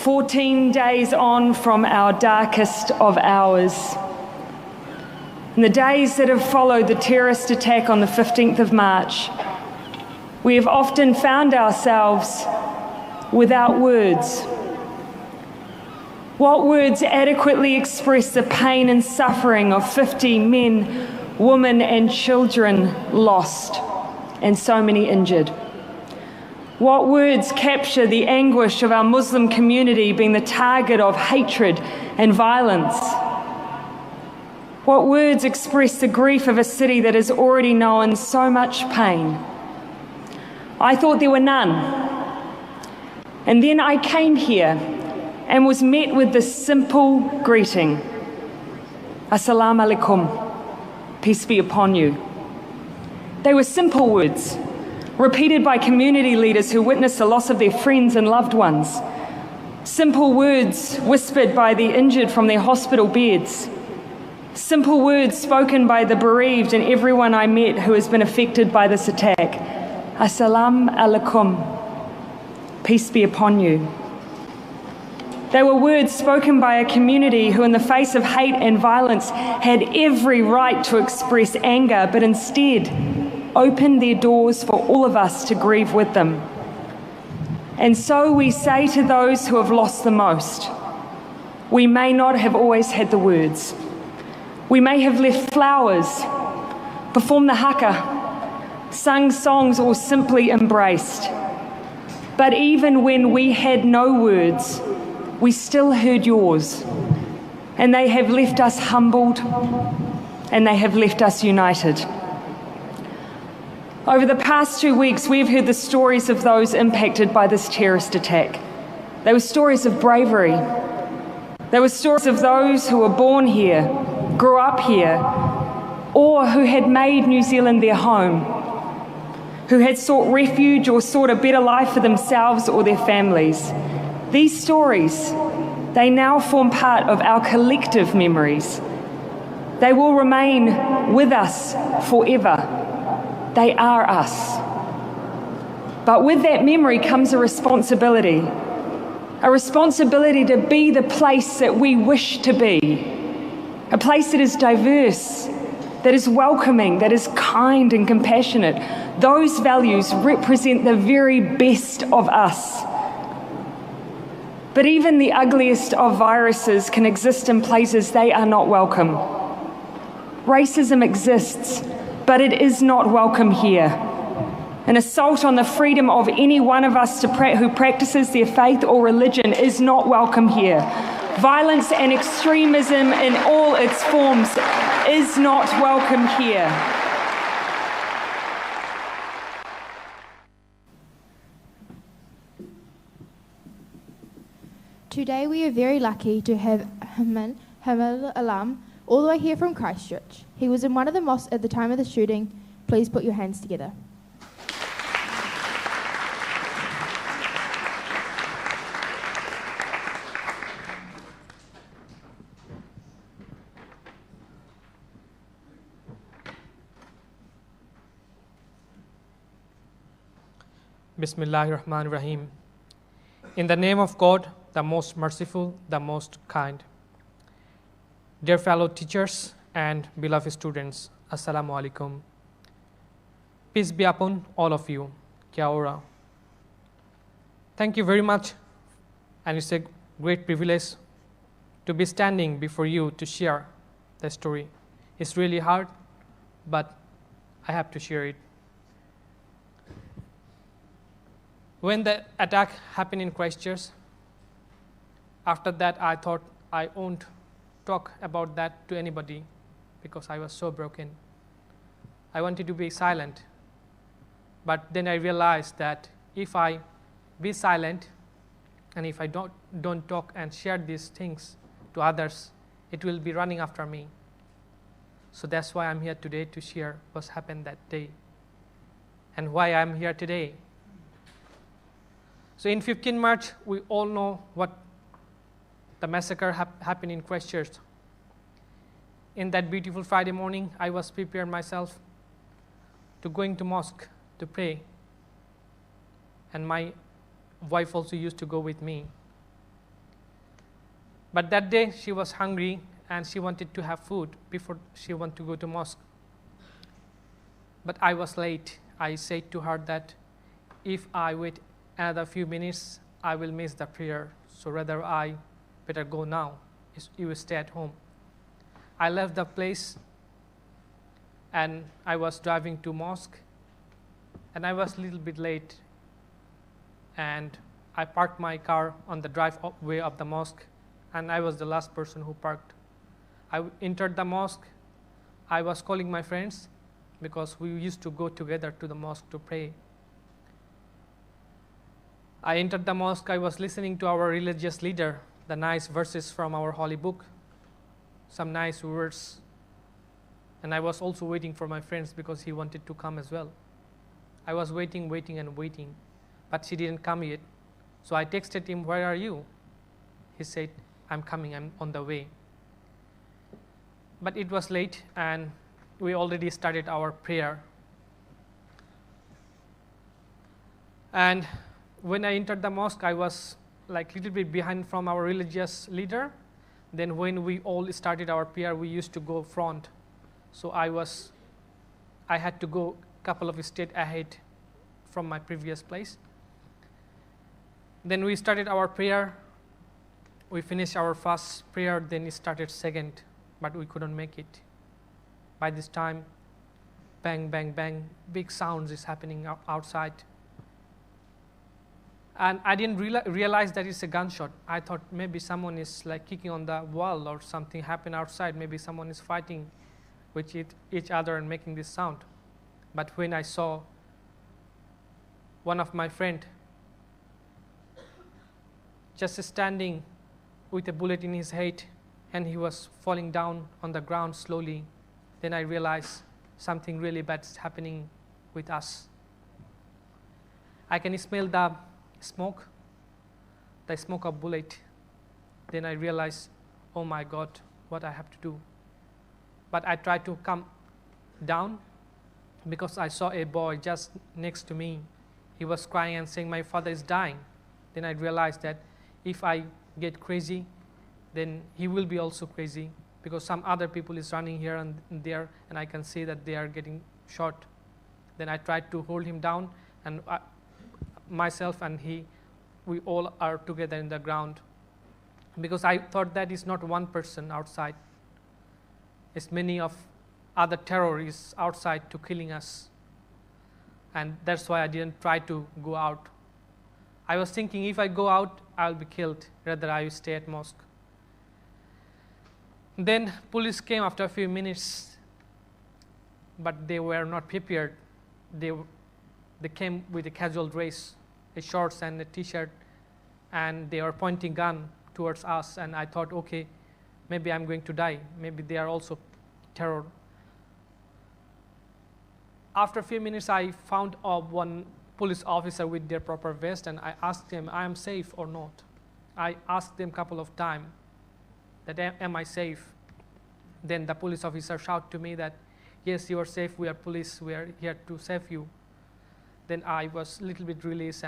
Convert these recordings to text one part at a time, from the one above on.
14 days on from our darkest of hours. In the days that have followed the terrorist attack on the 15th of March, we have often found ourselves without words. What words adequately express the pain and suffering of 50 men, women and children lost and so many injured? What words capture the anguish of our Muslim community being the target of hatred and violence? What words express the grief of a city that has already known so much pain? I thought there were none. And then I came here and was met with this simple greeting. Assalamu alaikum, peace be upon you. They were simple words, repeated by community leaders who witnessed the loss of their friends and loved ones. Simple words whispered by the injured from their hospital beds. Simple words spoken by the bereaved and everyone I met who has been affected by this attack. Assalamu alaikum, peace be upon you. They were words spoken by a community who, in the face of hate and violence, had every right to express anger, but instead opened their doors for all of us to grieve with them. And so we say to those who have lost the most, we may not have always had the words. We may have left flowers, performed the haka, sung songs, or simply embraced. But even when we had no words, we still heard yours, and they have left us humbled, and they have left us united. Over the past 2 weeks, we've heard the stories of those impacted by this terrorist attack. They were stories of bravery. They were stories of those who were born here, grew up here, or who had made New Zealand their home, who had sought refuge or sought a better life for themselves or their families. These stories, they now form part of our collective memories. They will remain with us forever. They are us. But with that memory comes a responsibility to be the place that we wish to be, a place that is diverse, that is welcoming, that is kind and compassionate. Those values represent the very best of us. But even the ugliest of viruses can exist in places they are not welcome. Racism exists, but it is not welcome here. An assault on the freedom of any one of us who practices their faith or religion is not welcome here. Violence and extremism in all its forms is not welcome here. Today we are very lucky to have Tofazzal Alam all the way here from Christchurch. He was in one of the mosques at the time of the shooting. Please put your hands together. Bismillahirrahmanirrahim. In the name of God, the most merciful, the most kind. Dear fellow teachers and beloved students, Assalamu alaikum. Peace be upon all of you. Kia ora. Thank you very much, and it's a great privilege to be standing before you to share the story. It's really hard, but I have to share it. When the attack happened in Christchurch, after that I thought I won't talk about that to anybody because I was so broken. I wanted to be silent. But then I realized that if I be silent and if I don't talk and share these things to others, it will be running after me. So that's why I'm here today to share what happened that day and why I'm here today. So in 15 March, we all know what the massacre happened in Christchurch. In that beautiful Friday morning, I was preparing myself to going to mosque to pray. And my wife also used to go with me. But that day she was hungry and she wanted to have food before she wanted to go to mosque. But I was late. I said to her that if I wait another few minutes, I will miss the prayer. So rather I better go now. You will stay at home. I left the place and I was driving to mosque, and I was a little bit late, and I parked my car on the driveway of the mosque, and I was the last person who parked. I entered the mosque. I was calling my friends because we used to go together to the mosque to pray. I entered the mosque. I was listening to our religious leader, the nice verses from our holy book, some nice words. And I was also waiting for my friends because he wanted to come as well. I was waiting, but she didn't come yet. So I texted him, "Where are you?" He said, "I'm coming, I'm on the way." But it was late and we already started our prayer. And when I entered the mosque, I was like a little bit behind from our religious leader. Then when we all started our prayer, we used to go front. So I had to go a couple of steps ahead from my previous place. Then we started our prayer. We finished our first prayer, then it started second, but we couldn't make it. By this time, bang, bang, bang, big sounds is happening outside. And I didn't realize that it's a gunshot. I thought maybe someone is like kicking on the wall or something happened outside. Maybe someone is fighting with each other and making this sound. But when I saw one of my friend just standing with a bullet in his head and he was falling down on the ground slowly, then I realized something really bad is happening with us. I can smell the smoke of bullet. Then I realized, oh my God, what I have to do. But I tried to come down because I saw a boy just next to me. He was crying and saying, "My father is dying." Then I realized that if I get crazy, then he will be also crazy because some other people is running here and there, and I can see that they are getting shot. Then I tried to hold him down, and myself and we all are together in the ground because I thought that is not one person outside. It's many of other terrorists outside to killing us. And that's why I didn't try to go out. I was thinking if I go out, I'll be killed. Rather, I will stay at mosque. Then police came after a few minutes, but they were not prepared. They came with a casual dress, a shorts and a t-shirt, and they were pointing gun towards us. And I thought, okay, maybe I'm going to die. Maybe they are also terror. After a few minutes, I found one police officer with their proper vest, and I asked him, I am safe or not? I asked them a couple of times that am I safe? Then the police officer shouted to me that, yes, you are safe, we are police, we are here to save you. Then I was a little bit released,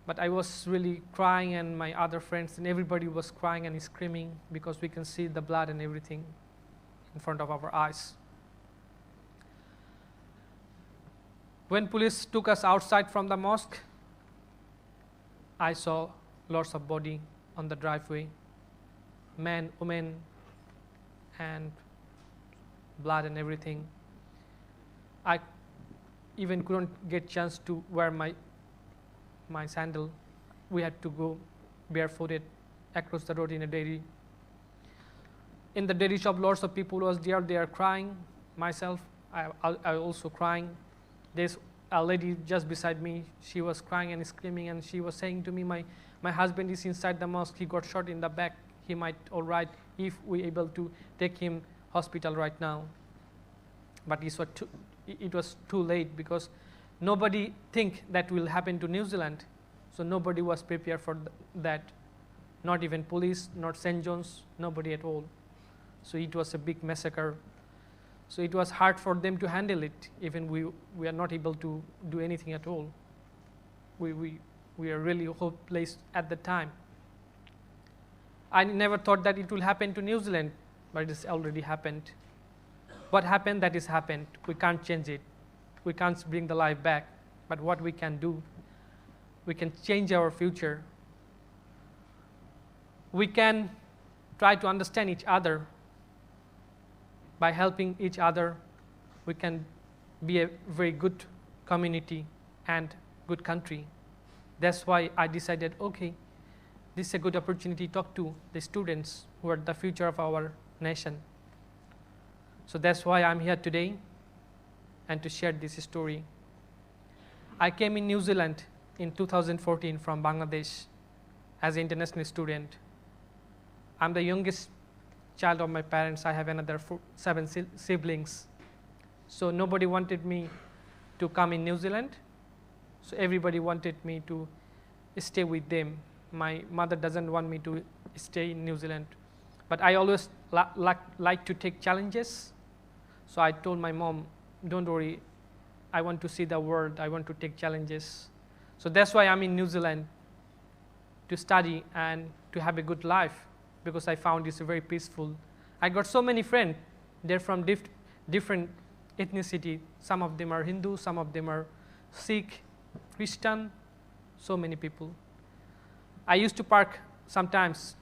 but I was really crying, and my other friends and everybody was crying and screaming because we can see the blood and everything in front of our eyes. When police took us outside from the mosque, I saw lots of body on the driveway, men, women, and blood and everything. I even couldn't get chance to wear my sandal. We had to go barefooted across the road in a dairy. In the dairy shop, lots of people was there. They are crying. Myself, I also crying. There's a lady just beside me. She was crying and screaming, and she was saying to me, my husband is inside the mosque. He got shot in the back. He might all right if we able to take him hospital right now. But it was too late because nobody think that will happen to New Zealand. So nobody was prepared for that. Not even police, not St. John's, nobody at all. So it was a big massacre. So it was hard for them to handle it. Even we are not able to do anything at all. We are really hopeless at the time. I never thought that it will happen to New Zealand, but it has already happened. What happened, that is happened. We can't change it. We can't bring the life back. But what we can do, we can change our future. We can try to understand each other. By helping each other, we can be a very good community and good country. That's why I decided, okay, this is a good opportunity to talk to the students who are the future of our nation. So that's why I'm here today and to share this story. I came in New Zealand in 2014 from Bangladesh as an international student. I'm the youngest child of my parents. I have another 7 siblings. So nobody wanted me to come in New Zealand. So everybody wanted me to stay with them. My mother doesn't want me to stay in New Zealand. But I always like to take challenges. So I told my mom, don't worry, I want to see the world. I want to take challenges. So that's why I'm in New Zealand, to study and to have a good life, because I found this very peaceful. I got so many friends. They're from different ethnicity. Some of them are Hindu, some of them are Sikh, Christian, so many people. I used to park sometimes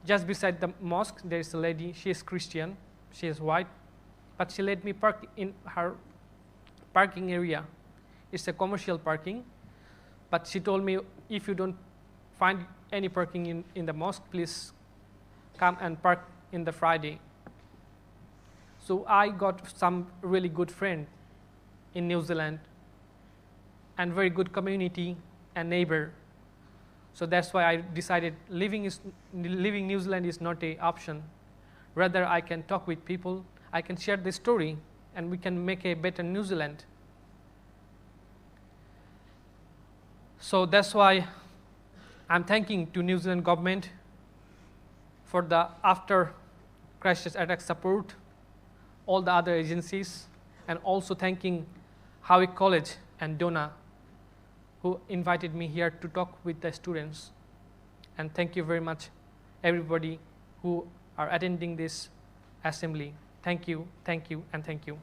just beside the mosque. There is a lady, she is Christian, she is white, but she let me park in her parking area. It's a commercial parking, but she told me, if you don't find any parking in the mosque, please come and park in the Friday. So I got some really good friend in New Zealand and very good community and neighbor. So that's why I decided living New Zealand is not an option. Rather, I can talk with people, I can share the story, and we can make a better New Zealand. So that's why I'm thanking to New Zealand government for the after Christchurch attack support, all the other agencies, and also thanking Howick College and Donna, who invited me here to talk with the students. And thank you very much, everybody who are attending this assembly. Thank you, and thank you.